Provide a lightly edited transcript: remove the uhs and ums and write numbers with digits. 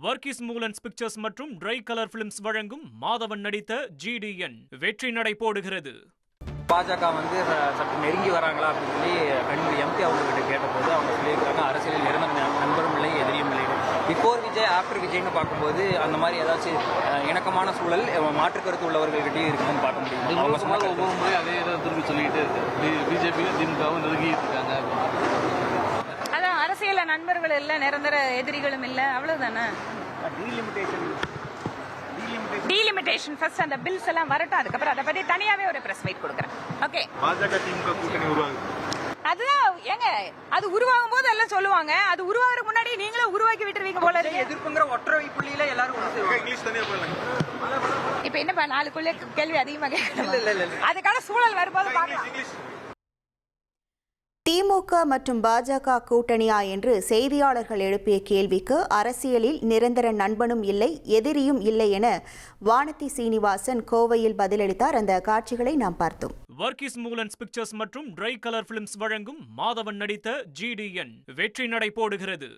Varghese மூலன்ஸ் pictures மற்றும் try colour films வழங்கும் மாதவன் நடித்த GDN வெற்றி நடை போடுகிறது. பாஜக சற்று நெருங்கி வராங்களா அப்படின்னு சொல்லி கண்மணி MP அவங்ககிட்ட கேட்டபோது அவங்க சொல்லியிருக்காங்க, அரசியலில் நிரந்தர நண்பரும் இல்லை எதிரியும் இல்லை. பிஃபோர் விஜய் ஆஃப்டர் விஜய்னு பார்க்கும்போது அந்த மாதிரி ஏதாச்சும் இணக்கமான சூழல் மாற்று கருத்து உள்ளவர்கள்கிட்டயும் இருக்குன்னு பார்க்க முடியும். அவங்க சொன்னாங்க ஒவ்வொரு முறை அதே தான் திரும்பி சொல்லிக்கிட்டே இருக்கு. பிஜேபியும் திமுகவும் நெருங்கிட்டு இருக்காங்க. அதான் அரசியல நண்பர்கள் இல்லை, நிரந்தர எதிரிகளும் இல்லை, அவ்வளவுதானே. டீலிமிட்டேஷன் ஃபர்ஸ்ட் அந்த பில்ஸ் எல்லாம் வரட்டும், அதுக்கப்புறம் அதை பத்தி தனியாவே ஒரு பிரஸ் மீட் கொடுக்குறேன். ஓகே, பாஜக திமுக கூட்டணி உருவாகுது. அதுதான் ஏங்க, அது உருவாகும் போது எல்லாம் சொல்லுவாங்க, அது உருவாகிற முன்னாடி நீங்களும் உருவாக்கி விட்டுருவீங்க போல இருக்கு. எதிர்ப்புங்கிற ஒற்றை புள்ளியில எல்லாரும் இங்கிலீஷ் தனியா போயிடலாம். இப்ப என்னப்பா நாளுக்குள்ளே கேள்வி அதிகமா கேட்கணும், அதுக்கான சூழல் வரும்போது பார்க்கலாம். திமுக மற்றும் பாஜக கூட்டணியா என்று செய்தியாளர்கள் எழுப்பிய கேள்விக்கு அரசியலில் நிரந்தர நண்பனும் இல்லை எதிரியும் இல்லை என வானதி சீனிவாசன் கோவையில் பதிலளித்தார். அந்த காட்சிகளை நாம் பார்த்தோம். வர்கீஸ் மூலன்ஸ் பிக்சர்ஸ் மற்றும் ட்ரை கலர் பிலிம்ஸ் வழங்கும் மாதவன் நடித்த GDN வெற்றி நடை போடுகிறது.